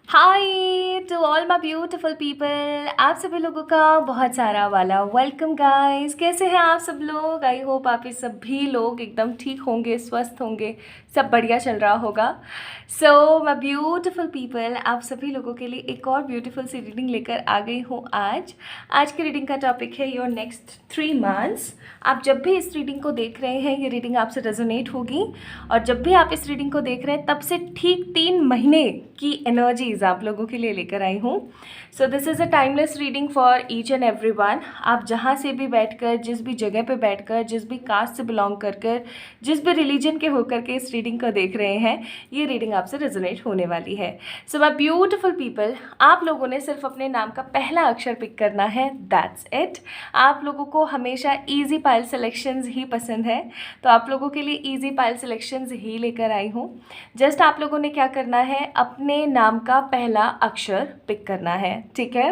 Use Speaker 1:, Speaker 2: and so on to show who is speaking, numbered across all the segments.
Speaker 1: Hi to all my beautiful people. आप सभी लोगों का बहुत सारा वाला वेलकम गाइस। कैसे हैं आप सब लोग? आई होप आप ये सभी लोग एकदम ठीक होंगे, स्वस्थ होंगे, सब बढ़िया चल रहा होगा। सो माय ब्यूटीफुल पीपल, आप सभी लोगों के लिए एक और ब्यूटीफुल सी रीडिंग लेकर आ गई हूँ आज की रीडिंग का टॉपिक है योर नेक्स्ट 3 मंथ्स। आप जब भी इस रीडिंग को देख रहे हैं ये रीडिंग आपसे रेजोनेट होगी, और जब भी आप इस रीडिंग को देख रहे हैं तब से ठीक 3 महीने की एनर्जीज आप लोगों के लिए लेकर आई हूँ। So this is a timeless reading for each and every one. आप जहाँ से भी बैठकर, जिस भी जगह पे बैठकर, जिस भी कास्ट से बिलोंग कर जिस भी रिलीजन के होकर के इस रीडिंग को देख रहे हैं, ये रीडिंग आपसे रेजोनेट होने वाली है। सो माय ब्यूटिफुल पीपल, आप लोगों ने सिर्फ अपने नाम का पहला अक्षर पिक करना है, दैट्स इट। आप लोगों को हमेशा ईजी पाइल सिलेक्शंस ही पसंद है, तो आप लोगों के लिए ईजी पाइल सिलेक्शंस ही लेकर आई हूँ। जस्ट आप लोगों ने क्या करना है, अपने नाम का पहला अक्षर पिक करना है, ठीक है।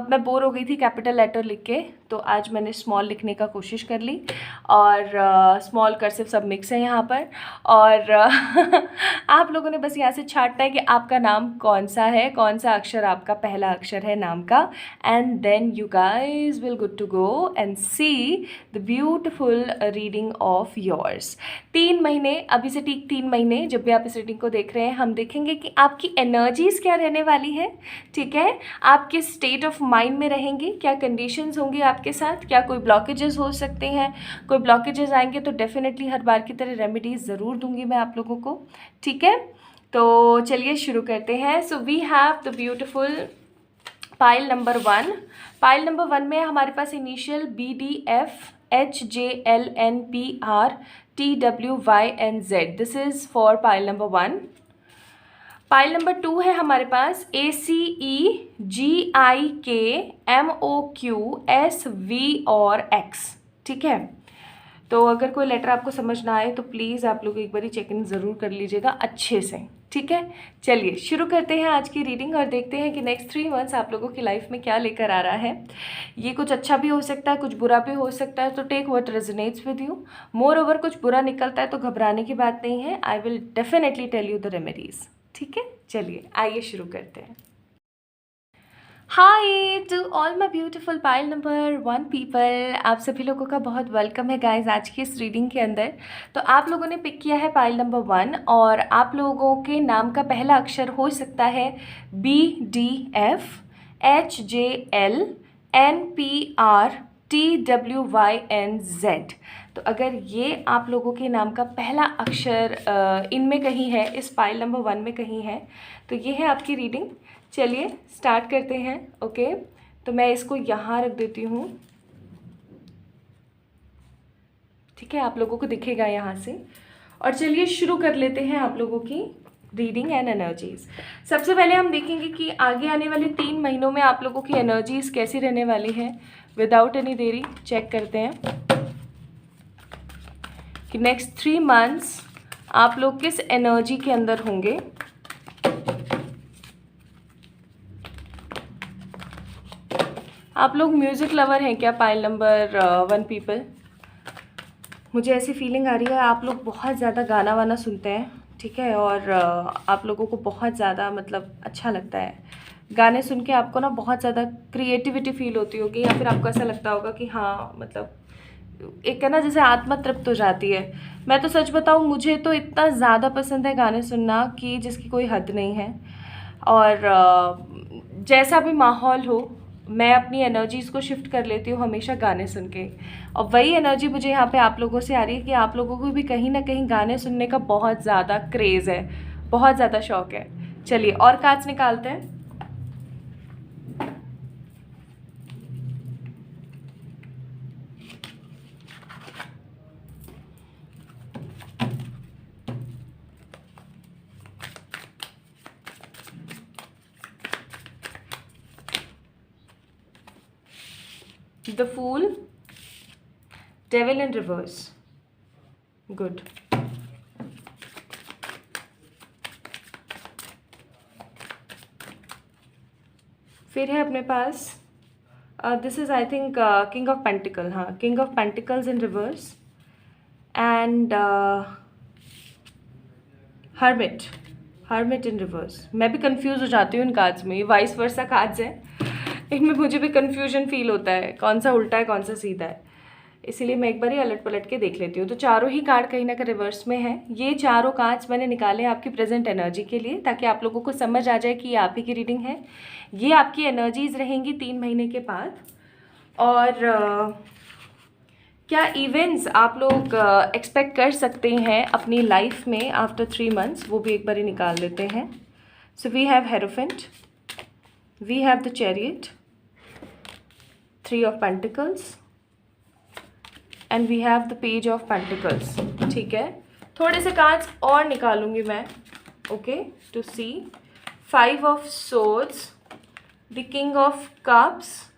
Speaker 1: मैं बोर हो गई थी कैपिटल लेटर लिख के, तो आज मैंने स्मॉल लिखने का कोशिश कर ली, और स्मॉल कर्सिव सब मिक्स है यहाँ पर। और आप लोगों ने बस यहाँ से छांटना है कि आपका नाम कौन सा है, कौन सा अक्षर आपका पहला अक्षर है नाम का, and then you guys will good to go and see the beautiful reading of yours. 3 महीने, अभी से ठीक 3 महीने जब भी आप इस रीडिंग को देख रहे हैं, हम देखेंगे कि आपकी एनर्जीज क्या रहने वाली है, ठीक है। आप किस स्टेट ऑफ माइंड में रहेंगे, क्या कंडीशंस होंगी आपके साथ, क्या कोई ब्लॉकेजेस हो सकते हैं। कोई ब्लॉकेजेस आएंगे तो डेफिनेटली हर बार की तरह रेमेडीज ज़रूर दूंगी मैं आप लोगों को, ठीक है। तो चलिए शुरू करते हैं। So we have the beautiful pile number 1। Pile number 1 में हमारे पास initial BDFHJLNPRTWYNZ। This is for pile number 1। Pile number 2 है हमारे पास ACEGIKMOQSV और X, ठीक है। तो अगर कोई लेटर आपको समझ ना आए तो प्लीज़ आप लोग एक बार चेक इन ज़रूर कर लीजिएगा अच्छे से, ठीक है। चलिए शुरू करते हैं आज की रीडिंग और देखते हैं कि नेक्स्ट 3 मंथ्स आप लोगों की लाइफ में क्या लेकर आ रहा है। ये कुछ अच्छा भी हो सकता है, कुछ बुरा भी हो सकता है, तो take what resonates with you. Moreover कुछ बुरा निकलता है तो घबराने की बात नहीं है, I will definitely tell you the remedies, ठीक है। चलिए आइए शुरू करते हैं। Hi to all my beautiful pile number 1 people, आप सभी लोगों का बहुत वेलकम है गाइज आज की इस रीडिंग के अंदर। तो आप लोगों ने पिक किया है पाइल नंबर 1, और आप लोगों के नाम का पहला अक्षर हो सकता है BDFHJLNPRTWYNZ। तो अगर ये आप लोगों के नाम का पहला अक्षर इनमें कहीं है, इस पाइल नंबर 1 में कहीं है, तो ये है आपकी रीडिंग। चलिए स्टार्ट करते हैं। ओके, तो मैं इसको यहाँ रख देती हूँ, ठीक है, आप लोगों को दिखेगा यहाँ से। और चलिए शुरू कर लेते हैं आप लोगों की रीडिंग एंड एनर्जीज। सबसे पहले हम देखेंगे कि आगे आने वाले 3 महीनों में आप लोगों की एनर्जीज कैसी रहने वाली है। विदाउट एनी देरी चेक करते हैं कि नेक्स्ट 3 मंथ्स आप लोग किस एनर्जी के अंदर होंगे। आप लोग म्यूज़िक लवर हैं क्या पाइल नंबर 1 पीपल? मुझे ऐसी फीलिंग आ रही है आप लोग बहुत ज़्यादा गाना वाना सुनते हैं, ठीक है, और आप लोगों को बहुत ज़्यादा मतलब अच्छा लगता है गाने सुन के। आपको ना बहुत ज़्यादा क्रिएटिविटी फील होती होगी, या फिर आपको ऐसा लगता होगा कि हाँ मतलब एक है ना जैसे आत्मा तृप्त हो जाती है। मैं तो सच बताऊँ, मुझे तो इतना ज़्यादा पसंद है गाने सुनना कि जिसकी कोई हद नहीं है। और जैसा भी माहौल हो, मैं अपनी एनर्जीज़ को शिफ्ट कर लेती हूँ हमेशा गाने सुन के। और वही एनर्जी मुझे यहाँ पे आप लोगों से आ रही है कि आप लोगों को भी कहीं ना कहीं गाने सुनने का बहुत ज़्यादा क्रेज़ है, बहुत ज़्यादा शौक है। चलिए और कार्ड्स निकालते हैं। The fool, devil in reverse, good. फिर है अपने पास this is I think king of pentacle, हाँ, king of pentacles in reverse, and hermit, hermit in reverse. मैं भी कंफ्यूज हो जाती हूँ इन कार्ड्स में, ये वाइस वर्सा कार्ड्स हैं, इनमें मुझे भी कंफ्यूजन फील होता है कौन सा उल्टा है कौन सा सीधा है, इसीलिए मैं एक बार ही अलट पलट के देख लेती हूँ। तो चारों ही कार्ड कहीं ना कहीं रिवर्स में है। ये चारों कार्ड्स मैंने निकाले आपकी प्रेजेंट एनर्जी के लिए, ताकि आप लोगों को समझ आ जाए कि ये आप ही की रीडिंग है। ये आपकी एनर्जीज रहेंगी 3 महीने के बाद। और क्या इवेंट्स आप लोग एक्सपेक्ट कर सकते हैं अपनी लाइफ में आफ्टर 3 मंथ्स, वो भी एक बार ही निकाल लेते हैं। So we have hierophant, we have the chariot, 3 of pentacles and we have the page of pentacles. ठीक है, थोड़े से कार्ड्स और निकालूंगी मैं, okay, to see. 5 of swords, the king of cups,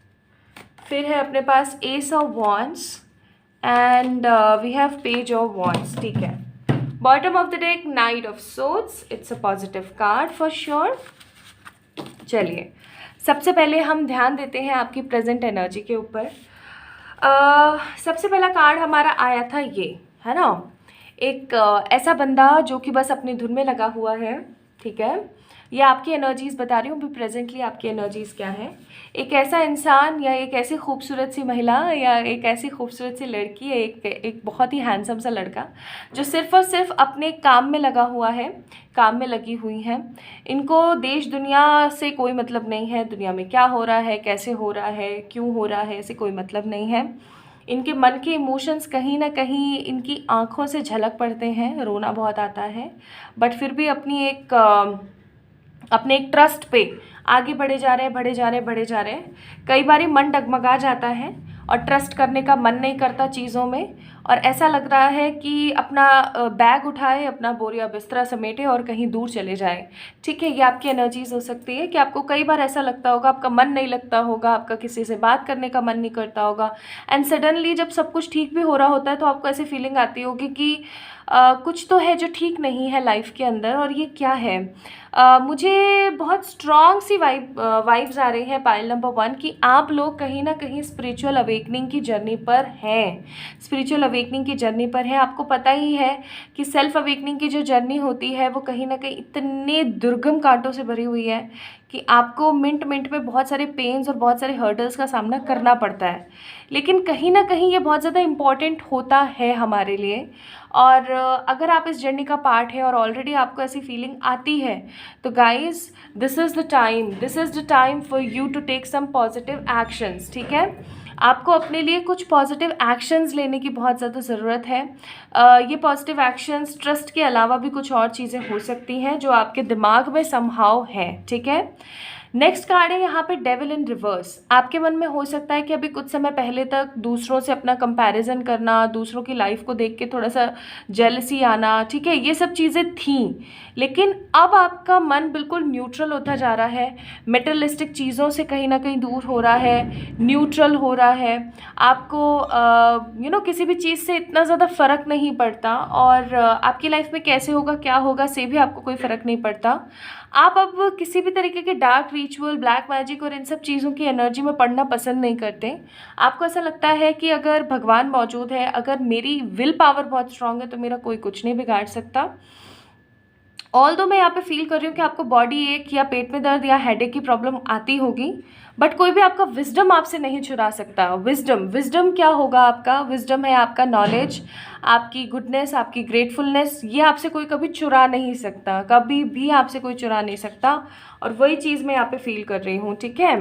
Speaker 1: फिर है अपने पास ace of wands and we have page of wands. ठीक है, bottom of the deck knight of swords, it's a positive card for sure. चलिए, सबसे पहले हम ध्यान देते हैं आपकी प्रेजेंट एनर्जी के ऊपर। सबसे पहला कार्ड हमारा आया था, ये है ना, एक ऐसा बंदा जो कि बस अपनी धुन में लगा हुआ है। ठीक है, ये आपकी एनर्जीज़ बता रही हूँ अभी प्रेजेंटली आपकी एनर्जीज़ क्या है। एक ऐसा इंसान या एक ऐसी खूबसूरत सी महिला या एक ऐसी खूबसूरत सी लड़की, एक बहुत ही हैंडसम सा लड़का जो सिर्फ और सिर्फ अपने काम में लगा हुआ है, काम में लगी हुई हैं। इनको देश दुनिया से कोई मतलब नहीं है, दुनिया में क्या हो रहा है, कैसे हो रहा है, क्यों हो रहा है, ऐसे कोई मतलब नहीं है। इनके मन के इमोशंस कहीं ना कहीं इनकी आँखों से झलक पड़ते हैं, रोना बहुत आता है, बट फिर भी अपने एक ट्रस्ट पे आगे बढ़े जा रहे हैं। कई बार मन डगमगा जाता है और ट्रस्ट करने का मन नहीं करता चीज़ों में, और ऐसा लग रहा है कि अपना बैग उठाए, अपना बोरिया बिस्तरा समेटे और कहीं दूर चले जाए। ठीक है, ये आपकी एनर्जीज हो सकती है कि आपको कई बार ऐसा लगता होगा, आपका मन नहीं लगता होगा, आपका किसी से बात करने का मन नहीं करता होगा, एंड सडनली जब सब कुछ ठीक भी हो रहा होता है तो आपको ऐसी फीलिंग आती होगी कि कुछ तो है जो ठीक नहीं है लाइफ के अंदर, और ये क्या है। मुझे बहुत स्ट्रॉन्ग सी वाइब्स आ रही हैं पाइल नंबर 1 कि आप लोग कहीं ना कहीं स्पिरिचुअल अवेकनिंग की जर्नी पर हैं, आपको पता ही है कि सेल्फ अवेकनिंग की जो जर्नी होती है वो कहीं ना कहीं इतने दुर्गम कांटों से भरी हुई है कि आपको मिनट में बहुत सारे पेन्स और बहुत सारे हर्डल्स का सामना करना पड़ता है, लेकिन कहीं ना कहीं ये बहुत ज़्यादा इम्पॉर्टेंट होता है हमारे लिए। और अगर आप इस जर्नी का पार्ट है और ऑलरेडी आपको ऐसी फीलिंग आती है तो guys, this is the time for you to take some positive actions. ठीक है, आपको अपने लिए कुछ पॉजिटिव एक्शंस लेने की बहुत ज़्यादा ज़रूरत है। ये पॉजिटिव एक्शंस ट्रस्ट के अलावा भी कुछ और चीज़ें हो सकती हैं जो आपके दिमाग में समहाउ है। ठीक है, नेक्स्ट कार्ड है यहाँ पे डेविल इन रिवर्स। आपके मन में हो सकता है कि अभी कुछ समय पहले तक दूसरों से अपना कंपैरिजन करना, दूसरों की लाइफ को देख के थोड़ा सा जेलसी आना, ठीक है, ये सब चीज़ें थीं, लेकिन अब आपका मन बिल्कुल न्यूट्रल होता जा रहा है, मेटेरियलिस्टिक चीज़ों से कहीं ना कहीं दूर हो रहा है, न्यूट्रल हो रहा है। आपको किसी भी चीज़ से इतना ज़्यादा फ़र्क नहीं पड़ता, और आपकी लाइफ में कैसे होगा क्या होगा से भी आपको कोई फ़र्क नहीं पड़ता। आप अब किसी भी तरीके के डार्क रिचुअल, ब्लैक मैजिक और इन सब चीज़ों की एनर्जी में पढ़ना पसंद नहीं करते। आपको ऐसा लगता है कि अगर भगवान मौजूद है, अगर मेरी विल पावर बहुत स्ट्रांग है तो मेरा कोई कुछ नहीं बिगाड़ सकता। ऑल्दो मैं यहाँ पे फील कर रही हूँ कि आपको बॉडी एक या पेट में दर्द या हेडेक की प्रॉब्लम आती होगी, बट कोई भी आपका विजडम आपसे नहीं चुरा सकता। विजडम क्या होगा आपका? विजडम है आपका नॉलेज, आपकी गुडनेस, आपकी ग्रेटफुलनेस। ये आपसे कोई कभी चुरा नहीं सकता, कभी भी आपसे कोई चुरा नहीं सकता, और वही चीज़ मैं यहाँ पे फील कर रही हूँ। ठीक है,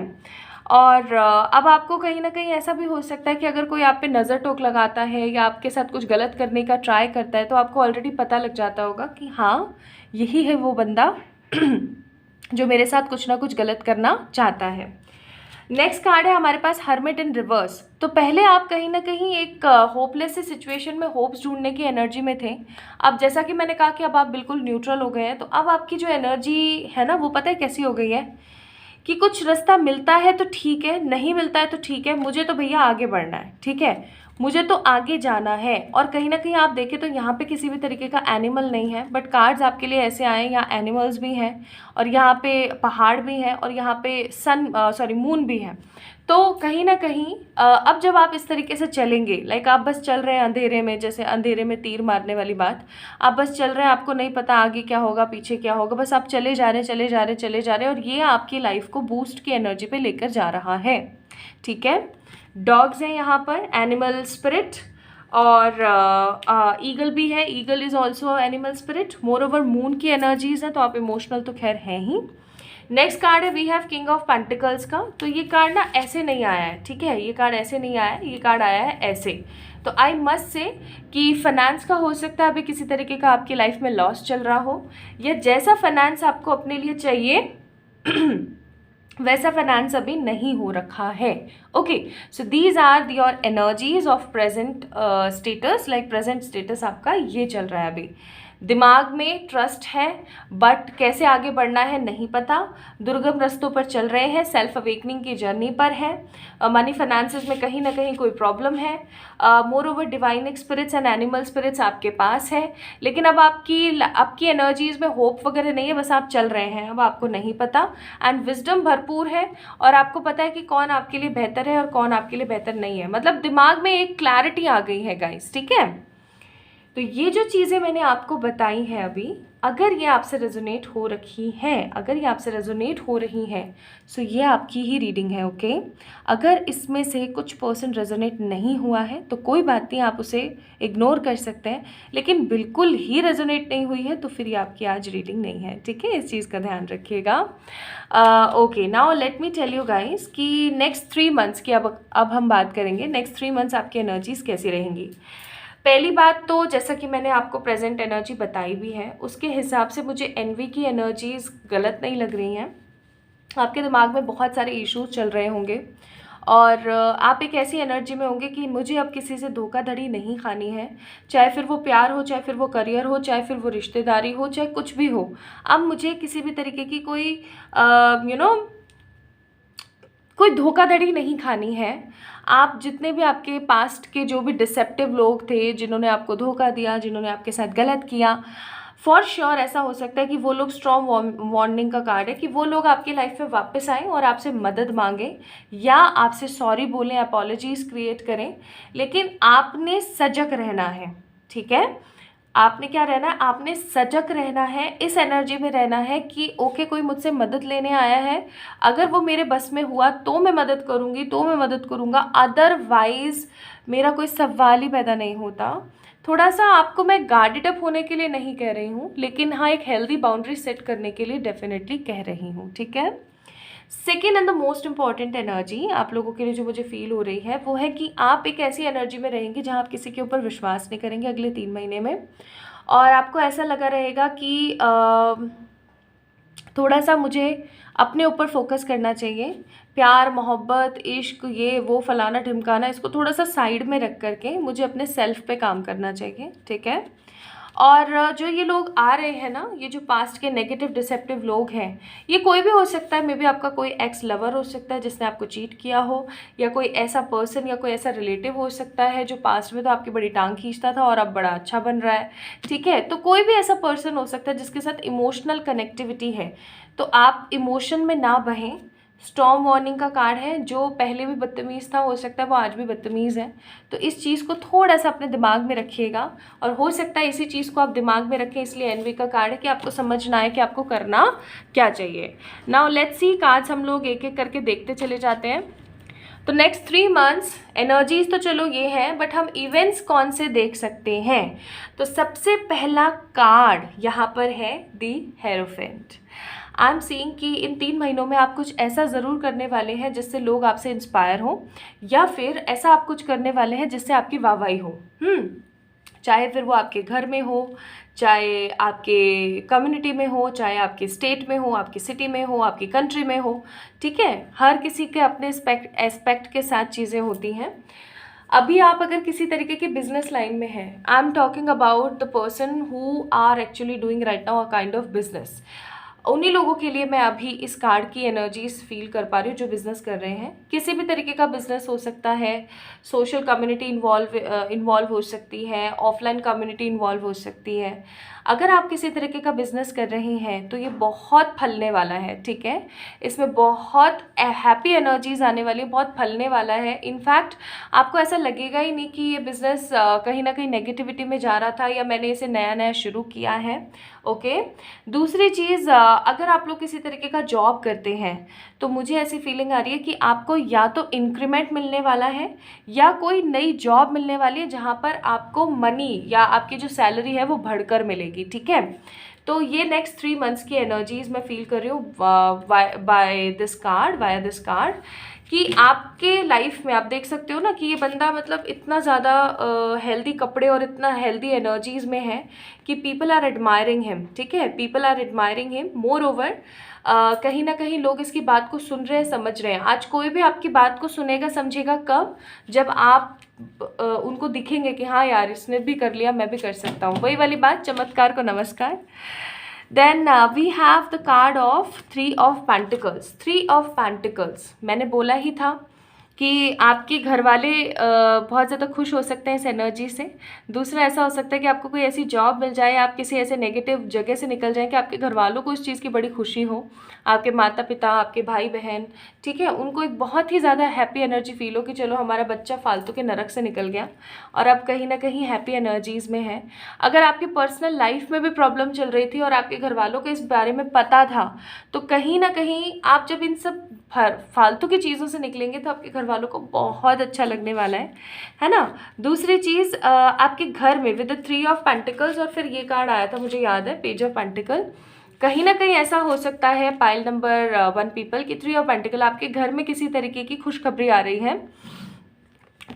Speaker 1: और अब आपको कहीं ना कहीं ऐसा भी हो सकता है कि अगर कोई आप पे नज़र टोक लगाता है या आपके साथ कुछ गलत करने का ट्राई करता है तो आपको ऑलरेडी पता लग जाता होगा कि हाँ, यही है वो बंदा जो मेरे साथ कुछ ना कुछ गलत करना चाहता है। नेक्स्ट कार्ड है हमारे पास हर्मिट इन रिवर्स। तो पहले आप कहीं ना कहीं एक होपलेस सिचुएशन में होप्स ढूंढने की एनर्जी में थे। अब जैसा कि मैंने कहा कि अब आप बिल्कुल न्यूट्रल हो गए हैं, तो अब आपकी जो एनर्जी है ना, वो पता है कैसी हो गई है कि कुछ रास्ता मिलता है तो ठीक है, नहीं मिलता है तो ठीक है, मुझे तो भैया आगे बढ़ना है। ठीक है, मुझे तो आगे जाना है। और कहीं ना कहीं आप देखें तो यहाँ पे किसी भी तरीके का एनिमल नहीं है, बट कार्ड्स आपके लिए ऐसे आए, यहाँ एनिमल्स भी हैं और यहाँ पे पहाड़ भी हैं और यहाँ पे मून भी है। तो कहीं ना कहीं अब जब आप इस तरीके से चलेंगे, लाइक आप बस चल रहे हैं अंधेरे में, जैसे अंधेरे में तीर मारने वाली बात, आप बस चल रहे हैं, आपको नहीं पता आगे क्या होगा पीछे क्या होगा, बस आप चले जा रहे हैं चले जा रहे हैं चले जा रहे हैं, और ये आपकी लाइफ को बूस्ट की एनर्जी पे लेकर जा रहा है। ठीक है, डॉग्स हैं यहाँ पर, एनिमल स्पिरिट, और ईगल भी है, eagle is also animal spirit. Moreover moon की एनर्जीज हैं, तो आप इमोशनल तो खैर हैं ही। नेक्स्ट कार्ड है we have king of pentacles का। तो ये कार्ड ना ऐसे नहीं आया है, ठीक है, ये कार्ड ऐसे नहीं आया है, ये कार्ड आया है ऐसे। तो आई मस्ट से कि फाइनेंस का हो सकता है अभी किसी तरीके का आपकी लाइफ में लॉस चल रहा हो, या जैसा फाइनेंस आपको अपने लिए चाहिए वैसा फाइनेंस अभी नहीं हो रखा है। Okay, so these are your energies of present status, like present status आपका ये चल रहा है अभी। दिमाग में ट्रस्ट है, बट कैसे आगे बढ़ना है नहीं पता, दुर्गम रास्तों पर चल रहे हैं, सेल्फ अवेकनिंग की जर्नी पर है, मनी फाइनेंसेस में कहीं ना कहीं कोई प्रॉब्लम है। Moreover divine spirits and animal spirits आपके पास है, लेकिन अब आपकी एनर्जीज में होप वगैरह नहीं है, बस आप चल रहे हैं, अब आपको नहीं पता। एंड विजडम भरपूर है, और आपको पता है कि कौन आपके लिए बेहतर है और कौन आपके लिए बेहतर नहीं है, मतलब दिमाग में एक क्लैरिटी आ गई है गाइस। ठीक है, तो ये जो चीज़ें मैंने आपको बताई हैं अभी, अगर ये आपसे रेजोनेट हो रखी हैं, अगर ये आपसे रेजोनेट हो रही हैं, सो ये आपकी ही रीडिंग है। ओके, अगर इसमें से कुछ पर्सन रेजोनेट नहीं हुआ है तो कोई बात नहीं, आप उसे इग्नोर कर सकते हैं, लेकिन बिल्कुल ही रेजोनेट नहीं हुई है तो फिर ये आपकी आज रीडिंग नहीं है। ठीक है, इस चीज़ का ध्यान रखिएगा। Okay, now let me tell you guys कि नेक्स्ट 3 मंथ्स की अब हम बात करेंगे, नेक्स्ट 3 मंथ्स आपकी एनर्जीज कैसी रहेंगी। पहली बात तो जैसा कि मैंने आपको प्रेजेंट एनर्जी बताई भी है, उसके हिसाब से मुझे एनवी की एनर्जीज़ गलत नहीं लग रही हैं। आपके दिमाग में बहुत सारे इश्यूज चल रहे होंगे, और आप एक ऐसी एनर्जी में होंगे कि मुझे अब किसी से धोखाधड़ी नहीं खानी है, चाहे फिर वो प्यार हो, चाहे फिर वो करियर हो, चाहे फिर वो रिश्तेदारी हो, चाहे कुछ भी हो। अब मुझे किसी भी तरीके की कोई धोखाधड़ी नहीं खानी है। आप जितने भी आपके पास्ट के जो भी डिसेप्टिव लोग थे, जिन्होंने आपको धोखा दिया, जिन्होंने आपके साथ गलत किया, फॉर श्योर ऐसा हो सकता है कि वो लोग, स्ट्रॉन्ग वार्निंग का कार्ड है कि वो लोग आपकी लाइफ में वापस आएँ और आपसे मदद मांगें या आपसे सॉरी बोलें, अपॉलॉजीज़ क्रिएट करें, लेकिन आपने सजग रहना है। ठीक है, आपने क्या रहना है, आपने सजग रहना है, इस एनर्जी में रहना है कि ओके कोई मुझसे मदद लेने आया है, अगर वो मेरे बस में हुआ तो मैं मदद करूँगी, तो मैं मदद करूँगा, अदरवाइज़ मेरा कोई सवाल ही पैदा नहीं होता। थोड़ा सा आपको मैं गार्डेड अप होने के लिए नहीं कह रही हूँ, लेकिन हाँ एक हेल्दी बाउंड्री सेट करने के लिए डेफिनेटली कह रही हूँ। ठीक है, second and the most important energy आप लोगों के लिए जो मुझे फील हो रही है वो है कि आप एक ऐसी एनर्जी में रहेंगे जहाँ आप किसी के ऊपर विश्वास नहीं करेंगे अगले 3 महीने में, और आपको ऐसा लगा रहेगा कि थोड़ा सा मुझे अपने ऊपर फोकस करना चाहिए, प्यार मोहब्बत इश्क ये वो फलाना ढिमकाना, इसको थोड़ा सा साइड में रख करके मुझे अपने सेल्फ पे काम करना चाहिए। ठीक है, और जो ये लोग आ रहे हैं ना, ये जो पास्ट के नेगेटिव डिसेप्टिव लोग हैं, ये कोई भी हो सकता है, मे बी आपका कोई एक्स लवर हो सकता है जिसने आपको चीट किया हो, या कोई ऐसा पर्सन या कोई ऐसा रिलेटिव हो सकता है जो पास्ट में तो आपकी बड़ी टांग खींचता था और अब बड़ा अच्छा बन रहा है। ठीक है, तो कोई भी ऐसा पर्सन हो सकता है जिसके साथ इमोशनल कनेक्टिविटी है, तो आप इमोशन में ना बहें। स्टॉर्म वार्निंग का कार्ड है, जो पहले भी बदतमीज़ था हो सकता है वो आज भी बदतमीज़ है, तो इस चीज़ को थोड़ा सा अपने दिमाग में रखिएगा, और हो सकता है इसी चीज़ को आप दिमाग में रखें, इसलिए एनवी का कार्ड है कि आपको समझना है कि आपको करना क्या चाहिए। नाउ लेट्स सी, कार्ड्स हम लोग एक एक करके देखते चले जाते हैं। तो नेक्स्ट 3 मंथ्स एनर्जीज तो चलो ये है, बट हम इवेंट्स कौन से देख सकते हैं। तो सबसे पहला कार्ड यहाँ पर है दी हेरोफेंट। आई एम सीइंग कि इन 3 महीनों में आप कुछ ऐसा ज़रूर करने वाले हैं जिससे लोग आपसे इंस्पायर हो, या फिर ऐसा आप कुछ करने वाले हैं जिससे आपकी वाहवाही हो। चाहे फिर वो आपके घर में हो, चाहे आपके कम्युनिटी में हो, चाहे आपके स्टेट में हो, आपकी सिटी में हो, आपकी कंट्री में हो। ठीक है, हर किसी के अपने एस्पेक्ट के साथ चीज़ें होती हैं। अभी आप अगर किसी तरीके की बिजनेस लाइन में हैं, I am talking about the person who are actually doing right now a kind of business, उन्हीं लोगों के लिए मैं अभी इस कार्ड की एनर्जीज फील कर पा रही हूँ जो बिजनेस कर रहे हैं। किसी भी तरीके का बिजनेस हो सकता है, सोशल कम्युनिटी इन्वॉल्व हो सकती है, ऑफलाइन कम्युनिटी इन्वॉल्व हो सकती है। अगर आप किसी तरीके का बिजनेस कर रहे हैं तो ये बहुत फलने वाला है, ठीक है। इसमें बहुत हैप्पी एनर्जीज आने वाली, बहुत फलने वाला है। इनफैक्ट आपको ऐसा लगेगा ही नहीं कि ये बिजनेस कहीं ना कहीं नेगेटिविटी में जा रहा था या मैंने इसे नया नया शुरू किया है। ओके। दूसरी चीज़, अगर आप लोग किसी तरीके का जॉब करते हैं तो मुझे ऐसी फीलिंग आ रही है कि आपको या तो इंक्रीमेंट मिलने वाला है या कोई नई जॉब मिलने वाली है जहाँ पर आपको मनी या आपकी जो सैलरी है वो बढ़कर मिलेगी, ठीक है। तो ये नेक्स्ट 3 मंथ्स की एनर्जीज मैं फील कर रही हूँ by this card, via this card, कि आपके लाइफ में आप देख सकते हो ना कि ये बंदा मतलब इतना ज़्यादा हेल्दी कपड़े और इतना हेल्दी एनर्जीज में है कि पीपल आर एडमायरिंग हिम, ठीक है। People are admiring him. Moreover कहीं ना कहीं लोग इसकी बात को सुन रहे हैं, समझ रहे हैं। आज कोई भी आपकी बात को सुनेगा समझेगा कब, जब आप उनको दिखेंगे कि हाँ यार इसने भी कर लिया, मैं भी कर सकता हूँ। वही वाली बात, चमत्कार को नमस्कार। Then we have the card of 3 of pentacles. 3 of pentacles, मैंने बोला ही था कि आपके घर वाले बहुत ज़्यादा खुश हो सकते हैं इस एनर्जी से। दूसरा ऐसा हो सकता है कि आपको कोई ऐसी जॉब मिल जाए, आप किसी ऐसे नेगेटिव जगह से निकल जाएं कि आपके घर वालों को इस चीज़ की बड़ी खुशी हो, आपके माता पिता, आपके भाई बहन, ठीक है, उनको एक बहुत ही ज़्यादा हैप्पी एनर्जी फील हो कि चलो हमारा बच्चा फालतू के नरक से निकल गया और अब कहीं ना कहीं हैप्पी एनर्जीज़ में है। अगर आपकी पर्सनल लाइफ में भी प्रॉब्लम चल रही थी और आपके घर वालों को इस बारे में पता था, तो कहीं ना कहीं आप जब इन सब फालतू की चीज़ों से निकलेंगे तो आपके घर वालों को बहुत अच्छा लगने वाला है ना। दूसरी चीज़, आपके घर में विद द 3 ऑफ पेंटिकल्स, और फिर ये कार्ड आया था मुझे याद है, पेज ऑफ पेंटिकल। कहीं ना कहीं ऐसा हो सकता है पाइल नंबर 1 पीपल की 3 ऑफ पेंटिकल, आपके घर में किसी तरीके की खुशखबरी आ रही है,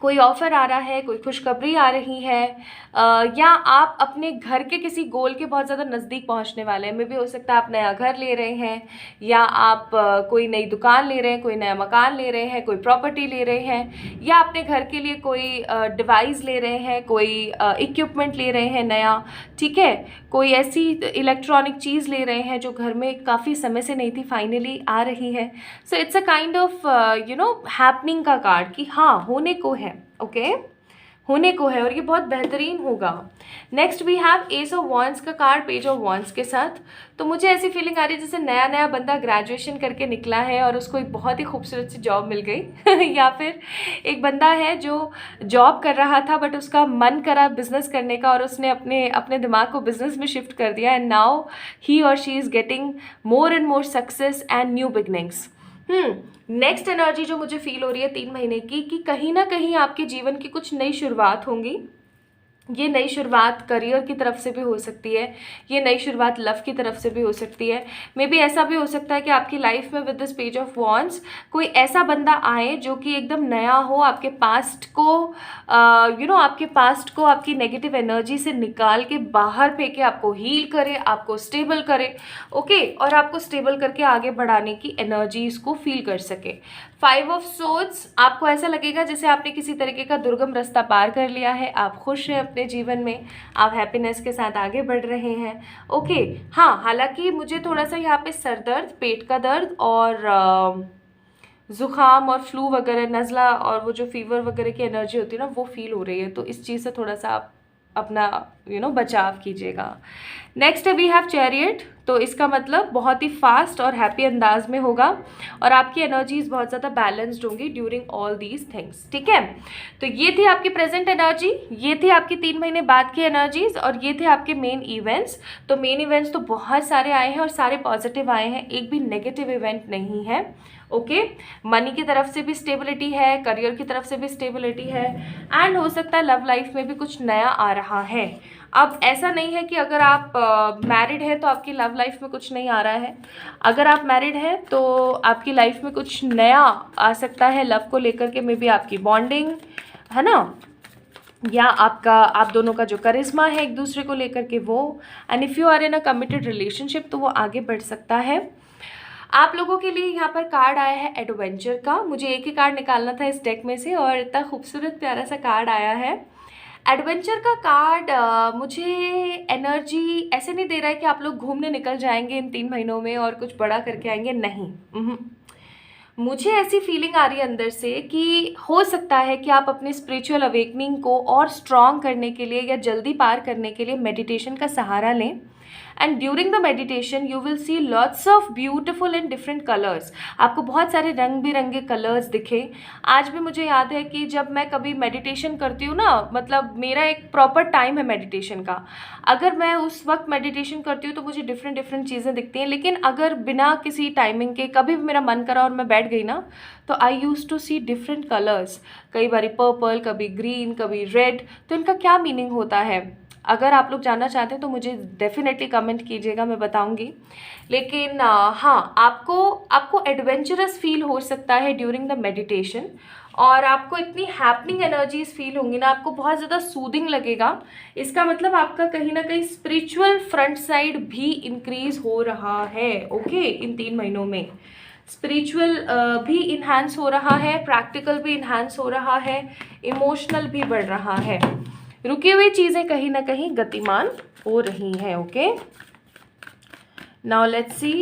Speaker 1: कोई ऑफ़र आ रहा है, कोई खुशखबरी आ रही है, या आप अपने घर के किसी गोल के बहुत ज़्यादा नज़दीक पहुंचने वाले हैं। मे भी हो सकता है आप नया घर ले रहे हैं, या आप कोई नई दुकान ले रहे हैं, कोई नया मकान ले रहे हैं, कोई प्रॉपर्टी ले रहे हैं, या अपने घर के लिए कोई डिवाइस ले रहे हैं, कोई इक्विपमेंट ले रहे हैं नया, ठीक है। कोई ऐसी इलेक्ट्रॉनिक चीज़ ले रहे हैं जो घर में काफ़ी समय से नहीं थी, फाइनली आ रही है। So it's a kind of happening का कार्ड कि हाँ होने को है, ओके, होने को है और ये बहुत बेहतरीन होगा। Next we have ace of wands का कार्ड पेज ऑफ वॉन्ड्स के साथ। तो मुझे ऐसी फीलिंग आ रही है जैसे नया नया बंदा ग्रेजुएशन करके निकला है और उसको एक बहुत ही खूबसूरत सी जॉब मिल गई या फिर एक बंदा है जो जॉब कर रहा था बट उसका मन करा बिजनेस करने का और उसने अपने दिमाग को बिजनेस में शिफ्ट कर दिया, एंड नाउ ही और she is getting more and more success and new beginnings. Next energy जो मुझे फील हो रही है 3 महीने की, कि कहीं ना कहीं आपके जीवन की कुछ नई शुरुआत होंगी। ये नई शुरुआत करियर की तरफ से भी हो सकती है, ये नई शुरुआत लव की तरफ से भी हो सकती है। मे बी ऐसा भी हो सकता है कि आपकी लाइफ में with this page of wands कोई ऐसा बंदा आए जो कि एकदम नया हो, आपके पास्ट को आपके पास्ट को आपकी नेगेटिव एनर्जी से निकाल के बाहर फेंके, आपको हील करे, आपको स्टेबल करे, ओके, और आपको स्टेबल करके आगे बढ़ाने की एनर्जीज को फील कर सके। 5 ऑफ सोर्ड्स, आपको ऐसा लगेगा जैसे आपने किसी तरीके का दुर्गम रास्ता पार कर लिया है, आप खुश हैं अपने जीवन में, आप हैप्पीनेस के साथ आगे बढ़ रहे हैं, ओके। हाँ, हालांकि मुझे थोड़ा सा यहाँ पे सर दर्द, पेट का दर्द और ज़ुकाम और फ्लू वगैरह, नज़ला और वो जो फीवर वगैरह की एनर्जी होती है ना, वो फील हो रही है। तो इस चीज़ से थोड़ा सा आप अपना बचाव कीजिएगा। Next we have chariot. तो इसका मतलब बहुत ही फास्ट और हैप्पी अंदाज में होगा और आपकी एनर्जीज बहुत ज़्यादा बैलेंस्ड होंगी ड्यूरिंग ऑल दीज थिंग्स, ठीक है। तो ये थी आपकी प्रेजेंट एनर्जी, ये थी आपकी 3 महीने बाद की एनर्जीज और ये थे आपके मेन इवेंट्स। तो मेन इवेंट्स तो बहुत सारे आए हैं और सारे पॉजिटिव आए हैं, एक भी नेगेटिव इवेंट नहीं है, ओके। मनी की तरफ से भी स्टेबिलिटी है, करियर की तरफ से भी स्टेबिलिटी है, एंड हो सकता है लव लाइफ में भी कुछ नया आ रहा है। अब ऐसा नहीं है कि अगर आप मैरिड हैं तो आपकी लव लाइफ में कुछ नहीं आ रहा है। अगर आप मैरिड हैं तो आपकी लाइफ में कुछ नया आ सकता है लव को लेकर के, मे बी आपकी बॉन्डिंग है ना, या आप दोनों का जो करिश्मा है एक दूसरे को लेकर के वो, and if you are in a committed relationship तो वो आगे बढ़ सकता है। आप लोगों के लिए यहाँ पर कार्ड आया है एडवेंचर का। मुझे एक ही कार्ड निकालना था इस डेक में से और इतना खूबसूरत प्यारा सा कार्ड आया है। एडवेंचर का कार्ड मुझे एनर्जी ऐसे नहीं दे रहा है कि आप लोग घूमने निकल जाएंगे इन 3 महीनों में और कुछ बड़ा करके आएंगे, नहीं। मुझे ऐसी फीलिंग आ रही है अंदर से कि हो सकता है कि आप अपने स्पिरिचुअल अवेकनिंग को और स्ट्रॉन्ग करने के लिए या जल्दी पार करने के लिए मेडिटेशन का सहारा लें। And during the meditation you will see lots of beautiful and different colours. आपको बहुत सारे रंग बिरंगे कलर्स दिखे। आज भी मुझे याद है कि जब मैं कभी मेडिटेशन करती हूँ ना, मतलब मेरा एक प्रॉपर टाइम है मेडिटेशन का, अगर मैं उस वक्त मेडिटेशन करती हूँ तो मुझे डिफरेंट डिफरेंट चीज़ें दिखती हैं। लेकिन अगर बिना किसी टाइमिंग के कभी भी मेरा मन करा और मैं बैठ गई ना, तो I use to see different colours, कई बारी पर्पल, कभी ग्रीन, कभी रेड। तो इनका क्या मीनिंग होता है, अगर आप लोग जानना चाहते हैं तो मुझे डेफिनेटली कमेंट कीजिएगा, मैं बताऊंगी। लेकिन हाँ, आपको एडवेंचरस फील हो सकता है ड्यूरिंग द मेडिटेशन, और आपको इतनी हैपनिंग एनर्जीज फील होंगी ना, आपको बहुत ज़्यादा सूदिंग लगेगा। इसका मतलब आपका कहीं ना कहीं स्पिरिचुअल फ्रंट साइड भी इंक्रीज हो रहा है। ओके, इन 3 महीनों में स्पिरिचुअल भी इन्हांस हो रहा है, प्रैक्टिकल भी इन्हांस हो रहा है, इमोशनल भी बढ़ रहा है। रुकी हुई चीज़ें कहीं ना कहीं गतिमान हो रही हैं। Okay, now let's see.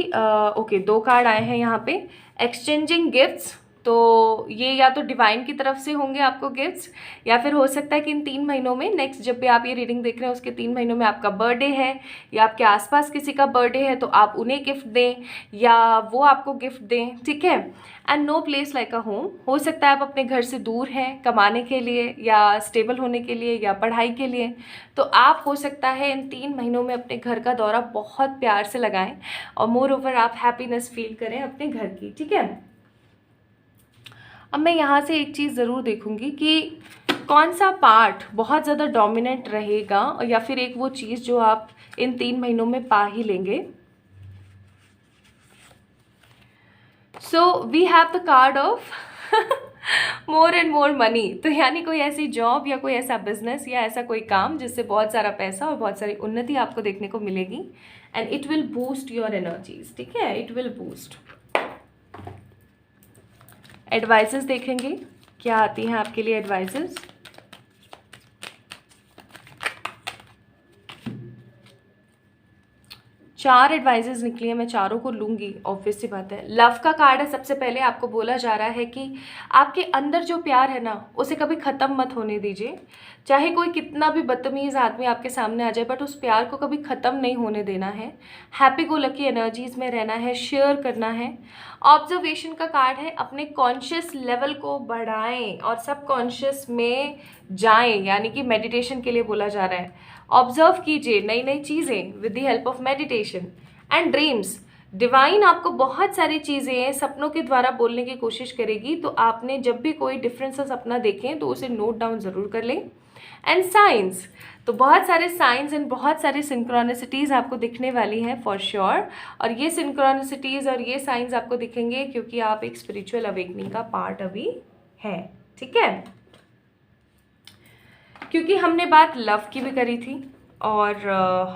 Speaker 1: Okay, 2 card आए हैं यहाँ पे। एक्सचेंजिंग गिफ्ट्स, तो ये या तो डिवाइन की तरफ से होंगे आपको गिफ्ट्स, या फिर हो सकता है कि इन 3 महीनों में, नेक्स्ट जब भी आप ये रीडिंग देख रहे हैं उसके 3 महीनों में आपका बर्थडे है या आपके आसपास किसी का बर्थडे है, तो आप उन्हें गिफ्ट दें या वो आपको गिफ्ट दें, ठीक है। And no place like a home, हो सकता है आप अपने घर से दूर हैं कमाने के लिए या स्टेबल होने के लिए या पढ़ाई के लिए, तो आप हो सकता है इन 3 महीनों में अपने घर का दौरा बहुत प्यार से लगाएं और मोर ओवर आप हैप्पीनेस फील करें अपने घर की, ठीक है। अब मैं यहाँ से एक चीज़ ज़रूर देखूँगी कि कौन सा पार्ट बहुत ज़्यादा डोमिनेंट रहेगा, या फिर एक वो चीज़ जो आप इन 3 महीनों में पा ही लेंगे। So we have the card of more and more money. तो यानी कोई ऐसी जॉब या कोई ऐसा बिजनेस या ऐसा कोई काम जिससे बहुत सारा पैसा और बहुत सारी उन्नति आपको देखने को मिलेगी, and it will boost your energies, ठीक है, इट विल बूस्ट। एडवाइसेस देखेंगे क्या आती हैं आपके लिए एडवाइसेस। चार एडवाइजेस निकली है, मैं चारों को लूँगी, ऑब्वियस सी बात है। लव का कार्ड है। सबसे पहले आपको बोला जा रहा है कि आपके अंदर जो प्यार है ना, उसे कभी ख़त्म मत होने दीजिए। चाहे कोई कितना भी बदतमीज़ आदमी आपके सामने आ जाए, बट उस प्यार को कभी ख़त्म नहीं होने देना है। हैप्पी गो लकी एनर्जीज़ में रहना है, शेयर करना है। ऑब्जर्वेशन का कार्ड है। अपने कॉन्शियस लेवल को बढ़ाएं और सब कॉन्शियस में जाएं, यानी कि मेडिटेशन के लिए बोला जा रहा है। ऑब्जर्व कीजिए नई नई चीज़ें with the help of meditation. And dreams, divine आपको बहुत सारी चीज़ें सपनों के द्वारा बोलने की कोशिश करेगी, तो आपने जब भी कोई डिफरेंट सा सपना देखें तो उसे नोट डाउन ज़रूर कर लें। एंड साइंस, तो बहुत सारे साइंस एंड बहुत सारी सिंक्रोनिसिटीज़ आपको दिखने वाली हैं फॉर श्योर। और ये सिंक्रोनिसिटीज़ और ये साइंस आपको दिखेंगे क्योंकि आप एक स्पिरिचुअल अवेकनिंग का पार्ट अभी है, ठीक है। क्योंकि हमने बात लव की भी करी थी, और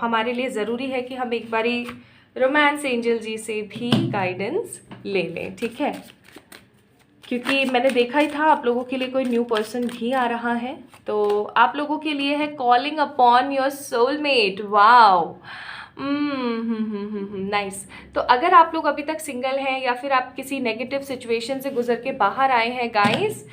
Speaker 1: हमारे लिए ज़रूरी है कि हम एक बारी रोमांस एंजल जी से भी गाइडेंस ले लें, ठीक है। क्योंकि मैंने देखा ही था आप लोगों के लिए कोई न्यू पर्सन भी आ रहा है, तो आप लोगों के लिए है calling upon your soulmate. Wow, nice. तो अगर आप लोग अभी तक सिंगल हैं या फिर आप किसी नेगेटिव सिचुएशन से गुजर के बाहर आए हैं गाइस,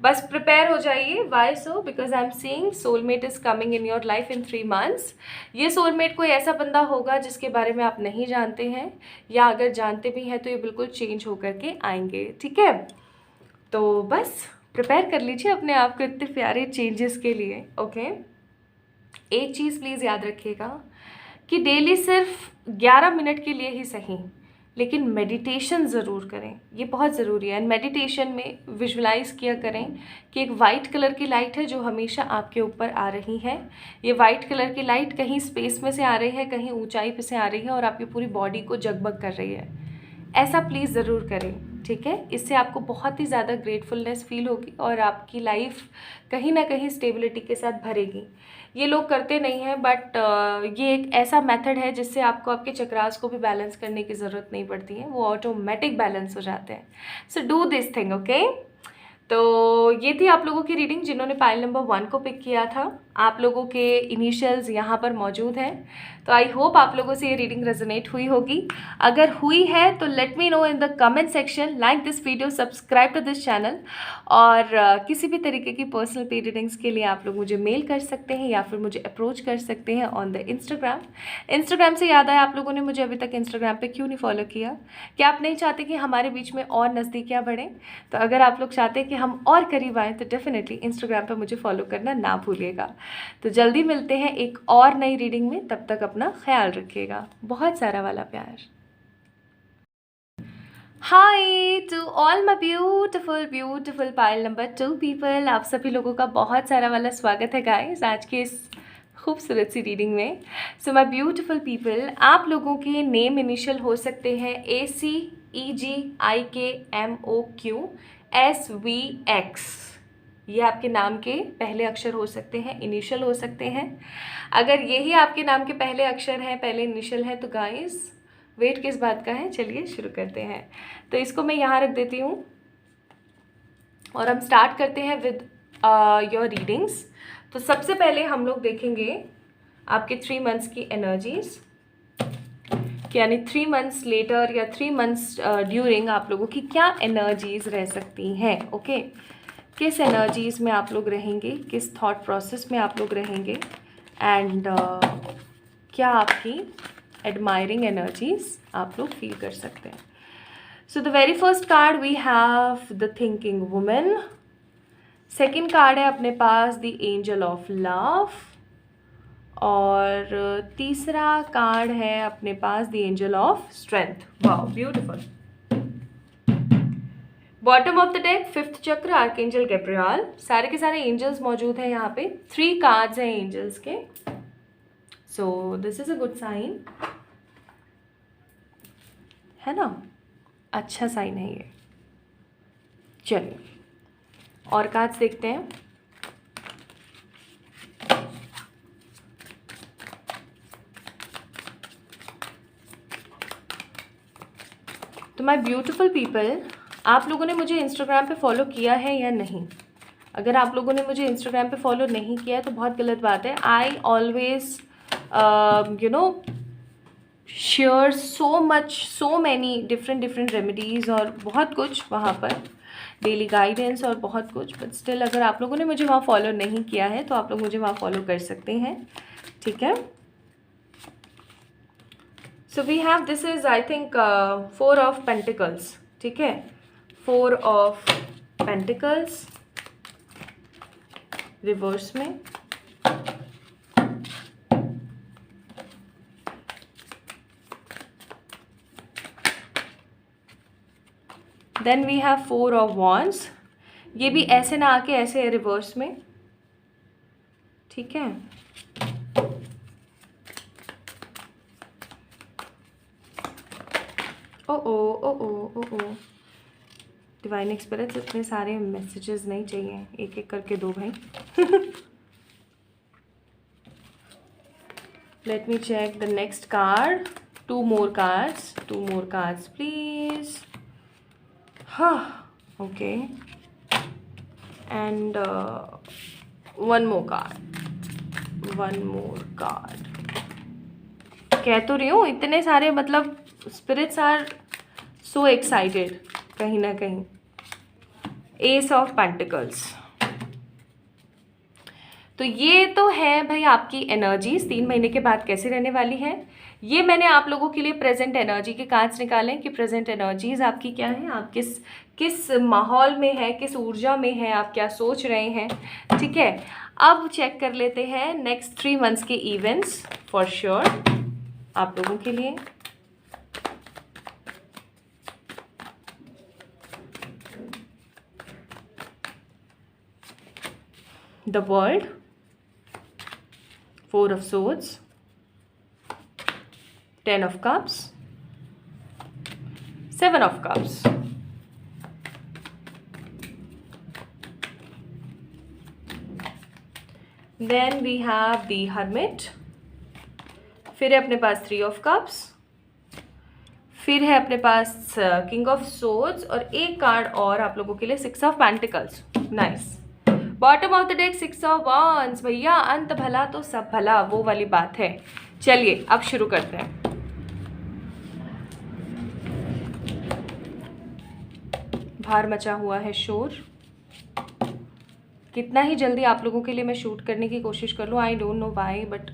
Speaker 1: बस प्रिपेयर हो जाइए। Why so? Because I am seeing soulmate is coming in your life in 3 months। ये सोलमेट कोई ऐसा बंदा होगा जिसके बारे में आप नहीं जानते हैं, या अगर जानते भी हैं तो ये बिल्कुल चेंज होकर के आएंगे, ठीक है। तो बस प्रिपेयर कर लीजिए अपने आप को इतने प्यारे चेंजेस के लिए। ओके, एक चीज़ प्लीज़ याद रखिएगा कि डेली सिर्फ 11 मिनट के लिए ही सही, लेकिन मेडिटेशन ज़रूर करें, ये बहुत ज़रूरी है। एंड मेडिटेशन में विजुलाइज किया करें कि एक वाइट कलर की लाइट है जो हमेशा आपके ऊपर आ रही है। ये वाइट कलर की लाइट कहीं स्पेस में से आ रही है, कहीं ऊंचाई पे से आ रही है, और आपकी पूरी बॉडी को जगमग कर रही है। ऐसा प्लीज़ ज़रूर करें, ठीक है। इससे आपको बहुत ही ज़्यादा ग्रेटफुलनेस फील होगी और आपकी लाइफ कहीं ना कहीं स्टेबिलिटी के साथ भरेगी। ये लोग करते नहीं हैं, बट ये एक ऐसा मेथड है जिससे आपको आपके चक्रास को भी बैलेंस करने की ज़रूरत नहीं पड़ती है, वो ऑटोमेटिक बैलेंस हो जाते हैं। So do this thing, okay. तो ये थी आप लोगों की रीडिंग जिन्होंने पाइल नंबर 1 को पिक किया था। आप लोगों के इनिशियल्स यहाँ पर मौजूद हैं, तो आई होप आप लोगों से ये रीडिंग रेजोनेट हुई होगी। अगर हुई है तो let me know in the comment section, like this video, subscribe to this channel. और किसी भी तरीके की पर्सनल पे रीडिंग्स के लिए आप लोग मुझे मेल कर सकते हैं या फिर मुझे अप्रोच कर सकते हैं ऑन द इंस्टाग्राम से याद आया, आप लोगों ने मुझे अभी तक इंस्टाग्राम पे क्यों नहीं फॉलो किया? क्या आप नहीं चाहते कि हमारे बीच में और नज़दीकियाँ बढ़ें? तो अगर आप लोग चाहते हैं कि हम और करीब आएँ तो डेफिनेटली इंस्टाग्राम पर मुझे फॉलो करना ना भूलिएगा। तो जल्दी मिलते हैं एक और नई रीडिंग में, तब तक अपना ख्याल रखिएगा। बहुत सारा वाला प्यार। Hi to all my beautiful pile number 2 people, आप सभी लोगों का बहुत सारा वाला स्वागत है गाइस आज के इस खूबसूरत सी रीडिंग में। सो माई ब्यूटिफुल पीपल, आप लोगों के नेम इनिशियल हो सकते हैं ACEGIKMOQSVX। ये आपके नाम के पहले अक्षर हो सकते हैं, इनिशियल हो सकते हैं। अगर यही आपके नाम के पहले अक्षर हैं, पहले इनिशियल हैं, तो गाइस वेट किस बात का है, चलिए शुरू करते हैं। तो इसको मैं यहाँ रख देती हूँ और हम स्टार्ट करते हैं विद योर रीडिंग्स। तो सबसे पहले हम लोग देखेंगे आपके 3 मंथ्स की एनर्जीज, यानी 3 मंथ्स लेटर या 3 मंथ्स ड्यूरिंग आप लोगों की क्या एनर्जीज रह सकती हैं। ओके, किस एनर्जीज में आप लोग रहेंगे, किस थॉट प्रोसेस में आप लोग रहेंगे, एंड क्या आपकी एडमायरिंग एनर्जीज आप लोग फील कर सकते हैं। So the very first card we have the thinking women. Second card है अपने पास द एंजल ऑफ लव, और तीसरा कार्ड है अपने पास the angel of strength. Wow, beautiful. Bottom of the deck 5th chakra, archangel Gabriel. सारे के सारे एंजल्स मौजूद हैं यहाँ पे। 3 कार्ड्स हैं एंजल्स के, so this is a good sign, है ना, अच्छा साइन है ये। चलिए और कार्ड्स देखते हैं। तो माय ब्यूटीफुल पीपल, आप लोगों ने मुझे इंस्टाग्राम पे फॉलो किया है या नहीं? अगर आप लोगों ने मुझे इंस्टाग्राम पे फॉलो नहीं किया है तो बहुत गलत बात है। I always share so many different remedies और बहुत कुछ वहाँ पर, डेली गाइडेंस और बहुत कुछ। बट स्टिल अगर आप लोगों ने मुझे वहाँ फॉलो नहीं किया है तो आप लोग मुझे वहाँ फॉलो कर सकते हैं, ठीक है। So we have, this is I think 4 of pentacles, ठीक है, 4 ऑफ पेंटिकल्स रिवर्स में। Then we have 4 of wands. ये भी ऐसे ना आके ऐसे है रिवर्स में, ठीक है। ओ डिवाइन एक्सपीरियंस, इतने सारे मैसेजेस नहीं चाहिए, एक एक करके दो भाई। Let me check the next card. 2 more cards please. हाँ, ओके, एंड 1 more card। कह तो रही हूँ इतने सारे, मतलब स्पिरिट्स आर सो एक्साइटेड कहीं ना कहीं। एस ऑफ पेंटिकल्स, तो ये तो है भाई आपकी एनर्जीज 3 महीने के बाद कैसे रहने वाली है। ये मैंने आप लोगों के लिए प्रेजेंट एनर्जी के कार्ड्स निकाले कि प्रेजेंट एनर्जीज आपकी क्या है, आप किस माहौल में है, किस ऊर्जा में है, आप क्या सोच रहे हैं, ठीक है। अब चेक कर लेते हैं नेक्स्ट 3 मंथ्स के इवेंट्स फॉर श्योर आप लोगों के लिए। The world, 4 of swords, 10 of cups, 7 of cups, then we have the hermit, फिर है अपने पास 3 of cups, फिर है अपने पास किंग ऑफ सोर्ड्स और एक कार्ड और आप लोगों के लिए 6 of pentacles. Nice. Bottom of the deck 6 of wands. भैया अंत भला तो सब भला, वो वाली बात है। चलिए अब शुरू करते हैं। बाहर मचा हुआ है शोर। कितना ही जल्दी आप लोगों के लिए मैं शूट करने की कोशिश कर लूँ, I don't know why, but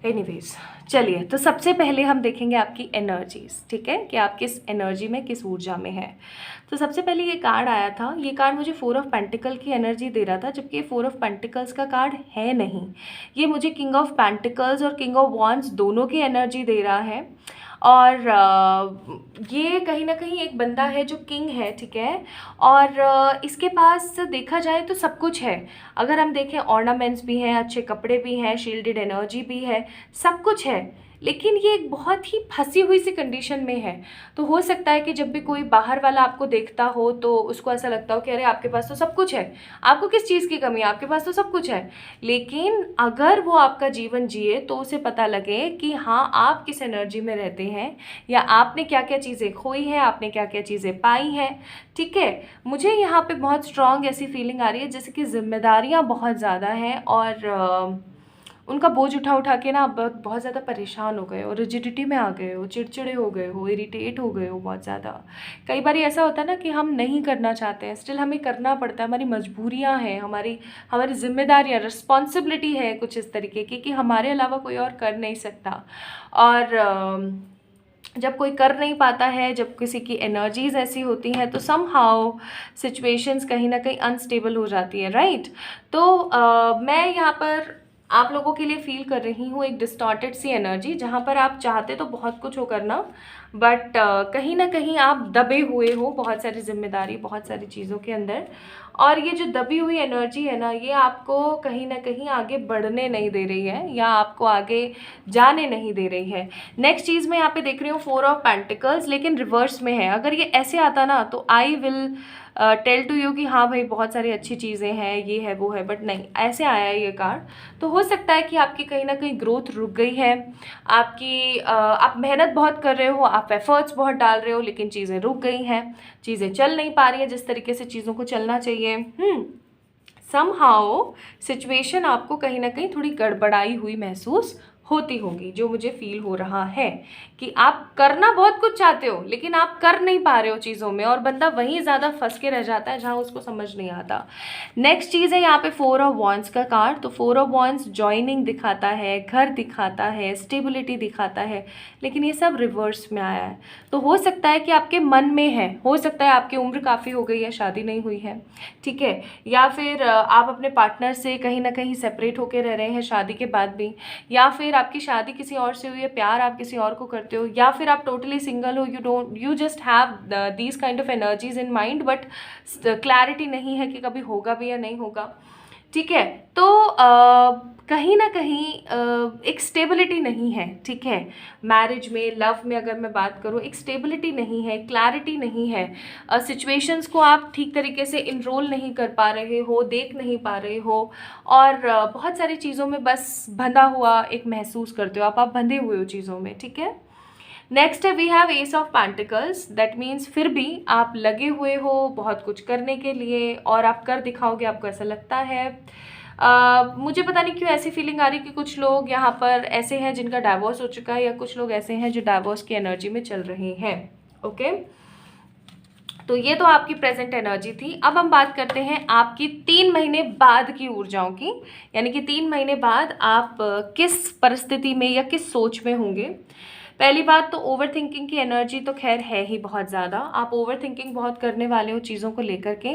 Speaker 1: anyways चलिए। तो सबसे पहले हम देखेंगे आपकी एनर्जीज, ठीक है, कि आप किस एनर्जी में, किस ऊर्जा में है। तो सबसे पहले ये कार्ड आया था, ये कार्ड मुझे 4 ऑफ पेंटिकल की एनर्जी दे रहा था, जबकि ये 4 ऑफ पेंटिकल्स का कार्ड है नहीं। ये मुझे किंग ऑफ पेंटिकल्स और किंग ऑफ वॉन्ड्स दोनों की एनर्जी दे रहा है। और ये कहीं ना कहीं एक बंदा है जो किंग है, ठीक है, और इसके पास देखा जाए तो सब कुछ है। अगर हम देखें ऑर्नामेंट्स भी हैं, अच्छे कपड़े भी हैं, शील्डेड एनर्जी भी है, सब कुछ है, लेकिन ये एक बहुत ही फंसी हुई सी कंडीशन में है। तो हो सकता है कि जब भी कोई बाहर वाला आपको देखता हो तो उसको ऐसा लगता हो कि अरे आपके पास तो सब कुछ है, आपको किस चीज़ की कमी है, आपके पास तो सब कुछ है। लेकिन अगर वो आपका जीवन जिए तो उसे पता लगे कि हाँ आप किस एनर्जी में रहते हैं, या आपने क्या क्या चीज़ें खोई हैं, आपने क्या क्या चीज़ें पाई हैं, ठीक है। मुझे यहाँ पे बहुत स्ट्रॉन्ग ऐसी फीलिंग आ रही है जैसे कि जिम्मेदारियाँ बहुत ज़्यादा हैं, और उनका बोझ उठा उठा के ना बहुत बहुत ज़्यादा परेशान हो गए हो, रिजिडिटी में आ गए हो, चिड़चिड़े हो गए हो, इरिटेट हो गए हो बहुत ज़्यादा। कई बार ऐसा होता है ना कि हम नहीं करना चाहते हैं, स्टिल हमें करना पड़ता है, हमारी मजबूरियां हैं, हमारी हमारी जिम्मेदारियां, रिस्पॉन्सिबिलिटी है कुछ इस तरीके की कि हमारे अलावा कोई और कर नहीं सकता। और जब कोई कर नहीं पाता है, जब किसी की एनर्जीज ऐसी होती हैं, तो समहाउ सिचुएशंस कहीं ना कहीं अनस्टेबल हो जाती है, राइट। तो मैं यहाँ पर आप लोगों के लिए फील कर रही हूँ एक डिस्टॉर्टेड सी एनर्जी, जहाँ पर आप चाहते तो बहुत कुछ हो करना, बट कहीं ना कहीं आप दबे हुए हो बहुत सारी जिम्मेदारी, बहुत सारी चीज़ों के अंदर। और ये जो दबी हुई एनर्जी है ना, ये आपको कहीं ना कहीं आगे बढ़ने नहीं दे रही है, या आपको आगे जाने नहीं दे रही है। नेक्स्ट चीज़ मैं यहाँ पे देख रही हूँ 4 ऑफ पेंटिकल्स, लेकिन रिवर्स में है। अगर ये ऐसे आता ना तो I will tell to you कि हाँ भाई बहुत सारी अच्छी चीज़ें हैं, ये है वो है, बट नहीं, ऐसे आया है ये कार्ड। तो हो सकता है कि आपकी कहीं ना कहीं ग्रोथ रुक गई है, आपकी आप मेहनत बहुत कर रहे हो, आप एफर्ट्स बहुत डाल रहे हो, लेकिन चीज़ें रुक गई हैं, चीज़ें चल नहीं पा रही हैं जिस तरीके से चीज़ों को चलना चाहिए। समहाउ सिचुएशन आपको कहीं ना कहीं थोड़ी गड़बड़ाई हुई महसूस होती होगी, जो मुझे फील हो रहा है कि आप करना बहुत कुछ चाहते हो लेकिन आप कर नहीं पा रहे हो चीज़ों में, और बंदा वहीं ज़्यादा फंस के रह जाता है जहाँ उसको समझ नहीं आता। नेक्स्ट चीज़ है यहाँ पे 4 ऑफ वॉन्ड्स का कार्ड। तो 4 ऑफ वॉन्ड्स जॉइनिंग दिखाता है, घर दिखाता है, स्टेबिलिटी दिखाता है, लेकिन ये सब रिवर्स में आया है। तो हो सकता है कि आपके मन में है, हो सकता है आपकी उम्र काफ़ी हो गई है, शादी नहीं हुई है, ठीक है, या फिर आप अपने पार्टनर से कहीं ना कहीं सेपरेट होकर रह रहे हैं शादी के बाद भी, या फिर आपकी शादी किसी और से हुई है, प्यार आप किसी और को करते हो, या फिर आप टोटली सिंगल हो, you just have these kind of energies in mind, but clarity नहीं है कि कभी होगा भी या नहीं होगा, ठीक है। तो कहीं ना कहीं एक स्टेबिलिटी नहीं है, ठीक है। मैरिज में, लव में अगर मैं बात करूँ, एक स्टेबिलिटी नहीं है, क्लैरिटी नहीं है, सिचुएशंस को आप ठीक तरीके से इनरोल नहीं कर पा रहे हो, देख नहीं पा रहे हो, और बहुत सारी चीज़ों में बस बंधा हुआ एक महसूस करते हो, आप बंधे हुए हो चीज़ों में, ठीक है। नेक्स्ट है we have ace of pentacles. That means फिर भी आप लगे हुए हो बहुत कुछ करने के लिए, और आप कर दिखाओगे, आपको ऐसा लगता है। मुझे पता नहीं क्यों ऐसी फीलिंग आ रही कि कुछ लोग यहाँ पर ऐसे हैं जिनका डाइवोर्स हो चुका है, या कुछ लोग ऐसे हैं जो डाइवोर्स की एनर्जी में चल रहे हैं, ओके। तो ये तो आपकी प्रेजेंट एनर्जी थी। अब हम बात करते हैं आपकी 3 महीने बाद की ऊर्जाओं की, यानी कि 3 महीने बाद आप किस परिस्थिति में या किस सोच में होंगे। पहली बात तो ओवर थिंकिंग की एनर्जी तो खैर है ही बहुत ज़्यादा, आप ओवर थिंकिंग बहुत करने वाले हो चीज़ों को लेकर के,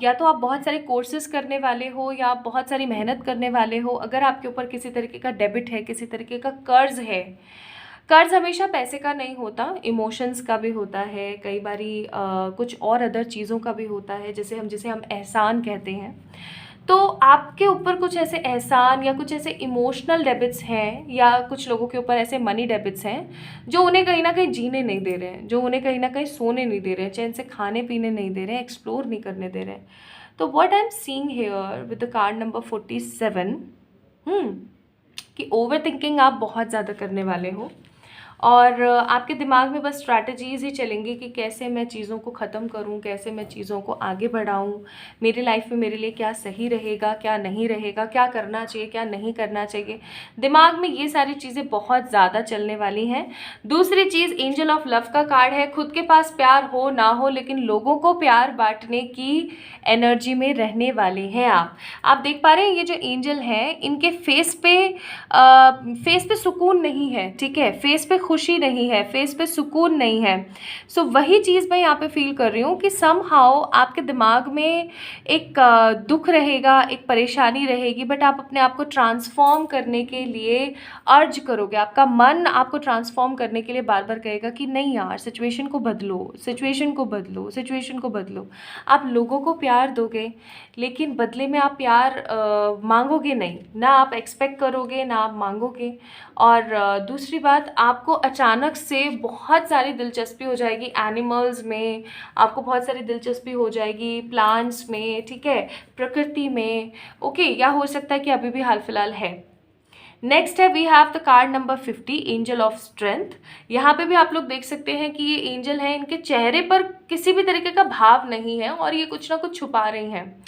Speaker 1: या तो आप बहुत सारे कोर्सेज करने वाले हो, या आप बहुत सारी मेहनत करने वाले हो। अगर आपके ऊपर किसी तरीके का डेबिट है, किसी तरीके का कर्ज है, कर्ज हमेशा पैसे का नहीं होता, इमोशंस का भी होता है, कई बारी कुछ और अदर चीज़ों का भी होता है, जिसे हम एहसान कहते हैं। तो आपके ऊपर कुछ ऐसे एहसान या कुछ ऐसे इमोशनल डेबिट्स हैं, या कुछ लोगों के ऊपर ऐसे मनी डेबिट्स हैं जो उन्हें कहीं ना कहीं जीने नहीं दे रहे हैं, जो उन्हें कहीं ना कहीं सोने नहीं दे रहे हैं, चैन से खाने पीने नहीं दे रहे हैं, एक्सप्लोर नहीं करने दे रहे हैं। तो what I am seeing here with the card number 47, कि ओवर थिंकिंग आप बहुत ज़्यादा करने वाले हो, और आपके दिमाग में बस स्ट्रैटेजीज़ ही चलेंगी कि कैसे मैं चीज़ों को ख़त्म करूं, कैसे मैं चीज़ों को आगे बढ़ाऊं, मेरी लाइफ में मेरे लिए क्या सही रहेगा, क्या नहीं रहेगा, क्या करना चाहिए, क्या नहीं करना चाहिए। दिमाग में ये सारी चीज़ें बहुत ज़्यादा चलने वाली हैं। दूसरी चीज़, एंजल ऑफ लव का कार्ड है। खुद के पास प्यार हो ना हो, लेकिन लोगों को प्यार बांटने की एनर्जी में रहने वाले हैं आप देख पा रहे हैं ये जो एंजल हैं, इनके फेस पे सुकून नहीं है, ठीक है, फेस पे खुशी नहीं है, फेस पे सुकून नहीं है। सो वही चीज़ मैं यहाँ पे फील कर रही हूँ कि समहाउ आपके दिमाग में एक दुख रहेगा, एक परेशानी रहेगी, बट आप अपने आप को ट्रांसफॉर्म करने के लिए अर्ज करोगे। आपका मन आपको ट्रांसफॉर्म करने के लिए बार बार कहेगा कि नहीं यार, सिचुएशन को बदलो, सिचुएशन को बदलो, सिचुएशन को बदलो। आप लोगों को प्यार दोगे, लेकिन बदले में आप प्यार मांगोगे नहीं, ना आप एक्सपेक्ट करोगे, ना आप मांगोगे। और दूसरी बात, आपको अचानक से बहुत सारी दिलचस्पी हो जाएगी एनिमल्स में, आपको बहुत सारी दिलचस्पी हो जाएगी प्लांट्स में, ठीक है, प्रकृति में, ओके। या हो सकता है कि अभी भी हाल फिलहाल है। नेक्स्ट है, we have the card number 50, angel of strength. यहाँ पे भी आप लोग देख सकते हैं कि ये एंजल है, इनके चेहरे पर किसी भी तरीके का भाव नहीं है और ये कुछ ना कुछ छुपा रही हैं।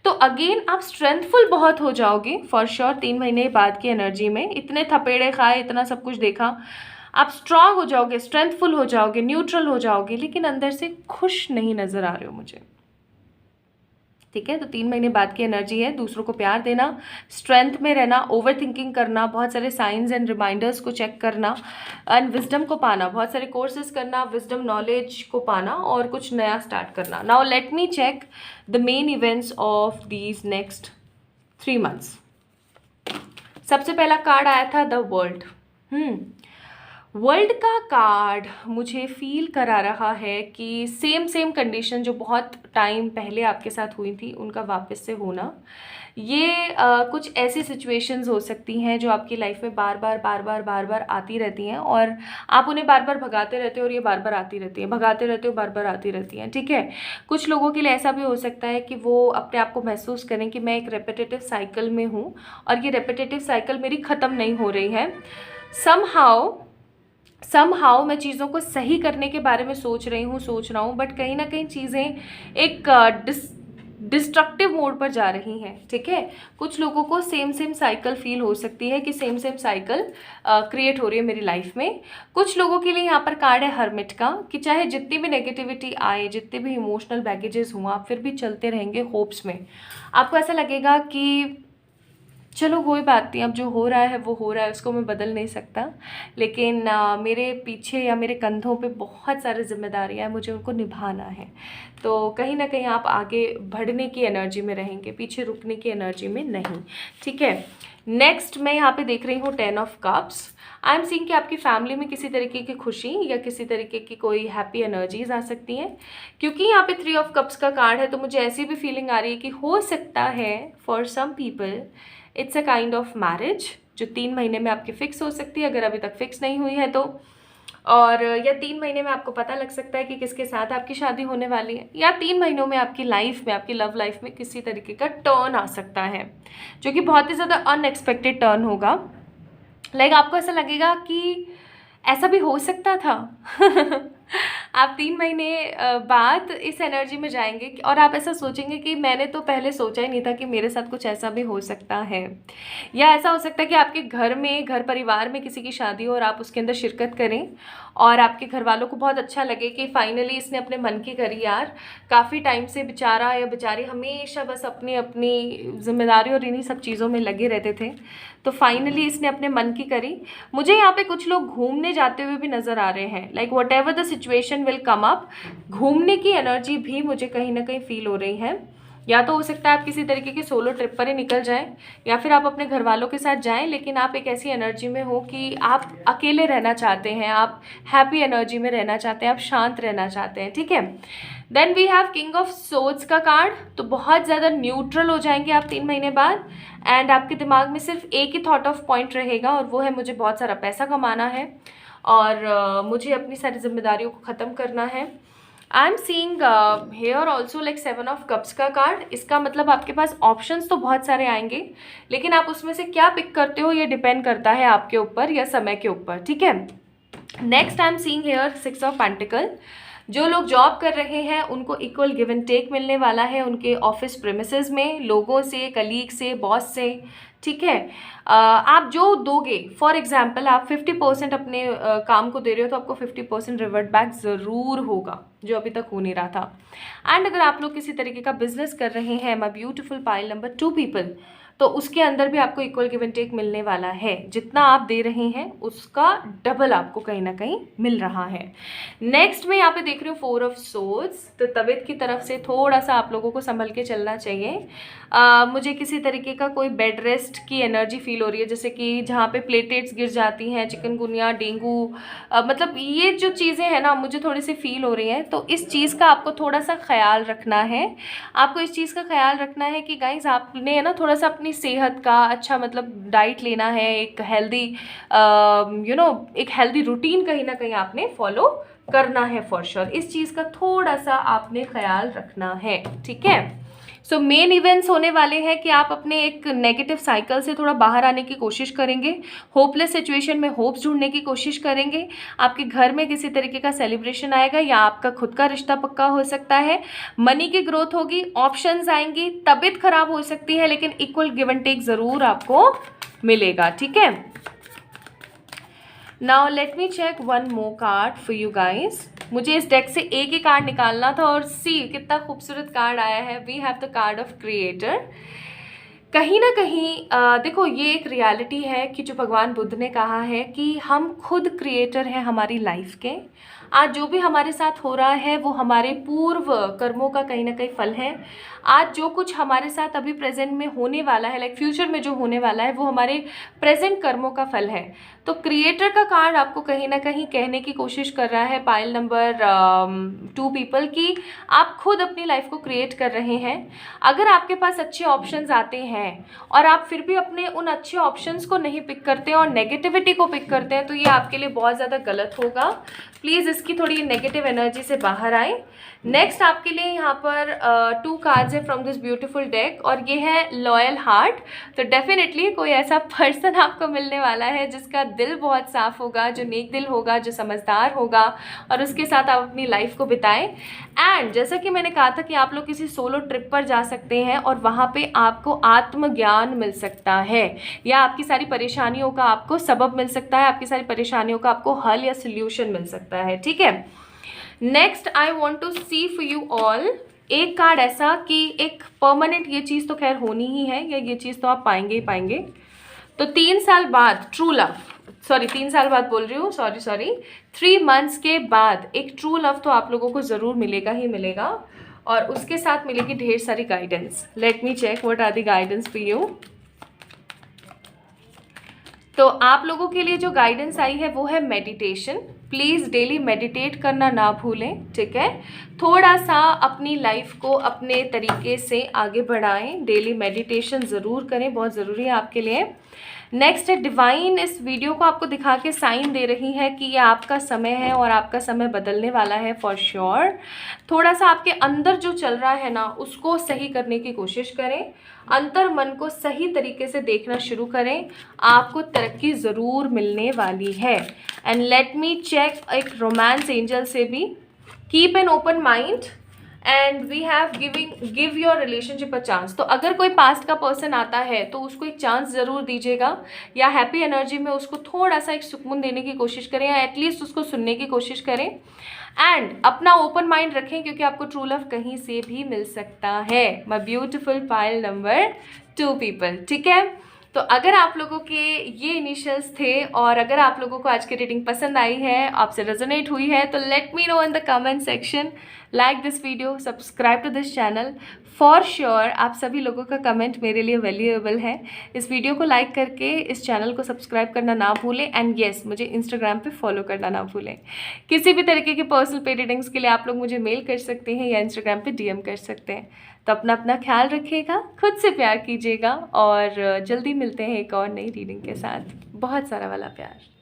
Speaker 1: तो अगेन आप स्ट्रेंथफुल बहुत हो जाओगे फॉर श्योर 3 महीने बाद की एनर्जी में। इतने थपेड़े खाए, इतना सब कुछ देखा, आप स्ट्रांग हो जाओगे, स्ट्रेंथफुल हो जाओगे, न्यूट्रल हो जाओगे, लेकिन अंदर से खुश नहीं नज़र आ रहे हो मुझे, ठीक है। तो 3 महीने बाद की एनर्जी है, दूसरों को प्यार देना, स्ट्रेंथ में रहना, ओवर थिंकिंग करना, बहुत सारे साइंस एंड रिमाइंडर्स को चेक करना, एंड विजडम को पाना, बहुत सारे कोर्सेज करना, विजडम नॉलेज को पाना और कुछ नया स्टार्ट करना। Now let me check the main events of these next 3 months. सबसे पहला कार्ड आया था द वर्ल्ड। वर्ल्ड का कार्ड मुझे फील करा रहा है कि सेम कंडीशन जो बहुत टाइम पहले आपके साथ हुई थी उनका वापस से होना। ये कुछ ऐसी सिचुएशंस हो सकती हैं जो आपकी लाइफ में बार बार आती रहती हैं और आप उन्हें बार बार भगाते रहते हो और ये बार बार आती रहती हैं, भगाते रहते हो, बार बार आती रहती हैं, ठीक है। कुछ लोगों के लिए ऐसा भी हो सकता है कि वो अपने आप को महसूस करें कि मैं एक रेपिटेटिव साइकिल में हूँ और ये रेपिटेटिव साइकिल मेरी ख़त्म नहीं हो रही है। समहाउ मैं चीज़ों को सही करने के बारे में सोच रहा हूँ, बट कहीं ना कहीं चीज़ें एक डिस्ट्रक्टिव मोड पर जा रही हैं, ठीक है। कुछ लोगों को सेम साइकिल फील हो सकती है कि सेम साइकिल क्रिएट हो रही है मेरी लाइफ में। कुछ लोगों के लिए यहाँ पर कार्ड है हर्मिट का, कि चाहे जितनी भी नेगेटिविटी आए, जितने भी इमोशनल बैगेजेस हुआ, आप फिर भी चलते रहेंगे होप्स में। आपको ऐसा लगेगा कि चलो कोई बात नहीं, अब जो हो रहा है वो हो रहा है, उसको मैं बदल नहीं सकता, लेकिन मेरे पीछे या मेरे कंधों पे बहुत सारी जिम्मेदारियां हैं, मुझे उनको निभाना है। तो कहीं ना कहीं आप आगे बढ़ने की एनर्जी में रहेंगे, पीछे रुकने की एनर्जी में नहीं, ठीक है। नेक्स्ट मैं यहाँ पे देख रही हूँ 10 of cups. I am seeing कि आपकी फैमिली में किसी तरीके की खुशी या किसी तरीके की कोई हैप्पी एनर्जीज आ सकती हैं, क्योंकि यहाँ पे 3 ऑफ कप्स का कार्ड है। तो मुझे ऐसी भी फीलिंग आ रही है कि हो सकता है for some people it's a kind of marriage जो 3 महीने में आपकी फिक्स हो सकती है, अगर अभी तक फिक्स नहीं हुई है तो। और या 3 महीने में आपको पता लग सकता है कि किसके साथ आपकी शादी होने वाली है, या 3 महीनों में आपकी लाइफ में, आपकी लव लाइफ में किसी तरीके का टर्न आ सकता है, जो कि बहुत ही ज़्यादा अनएक्सपेक्टेड टर्न होगा। लाइक आपको ऐसा लगेगा कि ऐसा भी हो सकता था। आप 3 महीने बाद इस एनर्जी में जाएंगे और आप ऐसा सोचेंगे कि मैंने तो पहले सोचा ही नहीं था कि मेरे साथ कुछ ऐसा भी हो सकता है। या ऐसा हो सकता है कि आपके घर परिवार में किसी की शादी हो और आप उसके अंदर शिरकत करें और आपके घर वालों को बहुत अच्छा लगे कि फाइनली इसने अपने मन की करी यार। काफ़ी टाइम से बेचारा या बेचारी हमेशा बस अपनी अपनी जिम्मेदारी और इन्हीं सब चीज़ों में लगे रहते थे, तो फाइनली इसने अपने मन की करी। मुझे यहाँ पे कुछ लोग घूमने जाते हुए भी नज़र आ रहे हैं, like what ever the situation will come up, घूमने की एनर्जी भी मुझे कहीं ना कहीं फील हो रही है। या तो हो सकता है आप किसी तरीके के सोलो ट्रिप पर ही निकल जाएं, या फिर आप अपने घर वालों के साथ जाएं, लेकिन आप एक ऐसी एनर्जी में हो कि आप अकेले रहना चाहते हैं, आप हैप्पी एनर्जी में रहना चाहते हैं, आप शांत रहना चाहते हैं, ठीक है। Then we have king of swords का कार्ड। तो बहुत ज़्यादा न्यूट्रल हो जाएंगे आप 3 महीने बाद, एंड आपके दिमाग में सिर्फ एक ही थॉट ऑफ पॉइंट रहेगा और वो है मुझे बहुत सारा पैसा कमाना है और मुझे अपनी सारी जिम्मेदारियों को ख़त्म करना है। I am seeing here also like 7 of cups का कार्ड। इसका मतलब आपके पास ऑप्शंस तो बहुत सारे आएंगे, लेकिन आप उसमें से क्या पिक करते हो ये डिपेंड करता है आपके ऊपर या समय के ऊपर, ठीक है। Next I am seeing here 6 of pentacle. जो लोग जॉब कर रहे हैं उनको इक्वल गिव एंड टेक मिलने वाला है उनके ऑफिस प्रेमिसेस में, लोगों से, कलीग से, बॉस से, ठीक है। आप जो दोगे, फॉर एग्जाम्पल आप 50% अपने काम को दे रहे हो तो आपको 50% रिवर्ट बैक ज़रूर होगा, जो अभी तक हो नहीं रहा था। एंड अगर आप लोग किसी तरीके का बिजनेस कर रहे हैं, my beautiful pile number 2 people, तो उसके अंदर भी आपको इक्वल गिव एंड टेक मिलने वाला है। जितना आप दे रहे हैं उसका डबल आपको कहीं ना कहीं मिल रहा है। नेक्स्ट मैं यहाँ पे देख रही हूँ 4 ऑफ सोर्ड्स। तो तबीयत की तरफ से थोड़ा सा आप लोगों को संभल के चलना चाहिए। मुझे किसी तरीके का कोई बेड रेस्ट की एनर्जी फील हो रही है, जैसे कि जहाँ पे प्लेटलेट्स गिर जाती हैं, चिकनगुनिया, डेंगू, मतलब ये जो चीज़ें हैं ना मुझे थोड़ी सी फील हो रही हैं। तो इस चीज़ का आपको थोड़ा सा ख्याल रखना है। आपको इस चीज़ का ख्याल रखना है कि गाइज आपने है ना थोड़ा सा अपनी सेहत का अच्छा मतलब डाइट लेना है, एक हेल्दी एक हेल्दी रूटीन कहीं ना कहीं आपने फॉलो करना है फॉर श्योर। इस चीज़ का थोड़ा सा आपने ख्याल रखना है, ठीक है। सो मेन इवेंट्स होने वाले हैं कि आप अपने एक नेगेटिव साइकिल से थोड़ा बाहर आने की कोशिश करेंगे, होपलेस सिचुएशन में होप्स ढूंढने की कोशिश करेंगे। आपके घर में किसी तरीके का सेलिब्रेशन आएगा या आपका खुद का रिश्ता पक्का हो सकता है। मनी की ग्रोथ होगी, ऑप्शंस आएंगी, तबीयत खराब हो सकती है लेकिन इक्वल गिव एंड टेक ज़रूर आपको मिलेगा, ठीक है। Now let me check one more card for you guys. मुझे इस डेक से एक ही कार्ड निकालना था और सी कितना खूबसूरत कार्ड आया है। We have the card of creator. कहीं ना कहीं देखो ये एक रियलिटी है कि जो भगवान बुद्ध ने कहा है कि हम खुद क्रिएटर हैं हमारी लाइफ के। आज जो भी हमारे साथ हो रहा है वो हमारे पूर्व कर्मों का कहीं ना कहीं फल है। आज जो कुछ हमारे साथ अभी प्रेजेंट में होने वाला है, लाइक फ्यूचर में जो होने वाला है, वो हमारे प्रेजेंट कर्मों का फल है। तो क्रिएटर का कार्ड आपको कहीं ना कहीं कहने की कोशिश कर रहा है पाइल नंबर 2 पीपल की आप खुद अपनी लाइफ को क्रिएट कर रहे हैं। अगर आपके पास अच्छे ऑप्शंस आते हैं और आप फिर भी अपने उन अच्छे ऑप्शंस को नहीं पिक करते और नेगेटिविटी को पिक करते हैं तो ये आपके लिए बहुत ज़्यादा गलत होगा। प्लीज़ इसकी थोड़ी नेगेटिव एनर्जी से बाहर आए। नेक्स्ट आपके लिए यहाँ पर 2 कार्ड्स है फ्रॉम दिस ब्यूटीफुल डेक और ये है लॉयल हार्ट। तो डेफिनेटली कोई ऐसा पर्सन आपको मिलने वाला है जिसका दिल बहुत साफ होगा, जो नेक दिल होगा, जो समझदार होगा और उसके साथ आप अपनी लाइफ को बिताएं। एंड जैसा कि मैंने कहा था कि आप लोग किसी सोलो ट्रिप पर जा सकते हैं और वहाँ पे आपको आत्मज्ञान मिल सकता है या आपकी सारी परेशानियों का आपको सबब मिल सकता है, आपकी सारी परेशानियों का आपको हल या सोल्यूशन मिल सकता है, ठीक है। Next I want to see for you all एक कार्ड ऐसा कि एक परमानेंट ये चीज़ तो खैर होनी ही है या ये चीज़ तो आप पाएंगे ही पाएंगे। तो 3 साल बाद ट्रू लव, 3 साल बाद बोल रही हूँ, 3 मंथ्स के बाद एक ट्रू लव तो आप लोगों को ज़रूर मिलेगा ही मिलेगा और उसके साथ मिलेगी ढेर सारी guidance. Let me check what are the guidance for you. तो आप लोगों के लिए जो गाइडेंस आई है वो है मेडिटेशन। प्लीज़ डेली मेडिटेट करना ना भूलें, ठीक है। थोड़ा सा अपनी लाइफ को अपने तरीके से आगे बढ़ाएं, डेली मेडिटेशन ज़रूर करें, बहुत ज़रूरी है आपके लिए। नेक्स्ट है डिवाइन इस वीडियो को आपको दिखा के साइन दे रही है कि ये आपका समय है और आपका समय बदलने वाला है फॉर श्योर। थोड़ा सा आपके अंदर जो चल रहा है ना उसको सही करने की कोशिश करें, अंतर मन को सही तरीके से देखना शुरू करें, आपको तरक्की ज़रूर मिलने वाली है। एंड लेट मी चेक एक रोमांस एंजल से भी, keep an open mind and we have give your relationship a chance. तो अगर कोई पास्ट का पर्सन आता है तो उसको एक चांस ज़रूर दीजिएगा या हैप्पी एनर्जी में उसको थोड़ा सा एक सुकून देने की कोशिश करें या एटलीस्ट उसको सुनने की कोशिश करें। एंड अपना ओपन माइंड रखें क्योंकि आपको ट्रू लव कहीं से भी मिल सकता है। My beautiful pile number 2 people, ठीक है। तो अगर आप लोगों के ये इनिशियल्स थे और अगर आप लोगों को आज की रीडिंग पसंद आई है, आपसे रेजोनेट हुई है, तो let me know in the comment section. Like this video, subscribe to this channel. For sure आप सभी लोगों का कमेंट मेरे लिए वैल्यूएबल है। इस वीडियो को लाइक करके इस चैनल को सब्सक्राइब करना ना भूलें एंड येस मुझे इंस्टाग्राम पे फॉलो करना ना भूलें। किसी भी तरीके की पर्सनल पे रीडिंग्स के लिए आप लोग मुझे मेल कर सकते हैं या इंस्टाग्राम पे डीएम कर सकते हैं। तो अपना ख्याल रखिएगा, खुद से प्यार कीजिएगा और जल्दी मिलते हैं एक और नई रीडिंग के साथ। बहुत सारा वाला प्यार।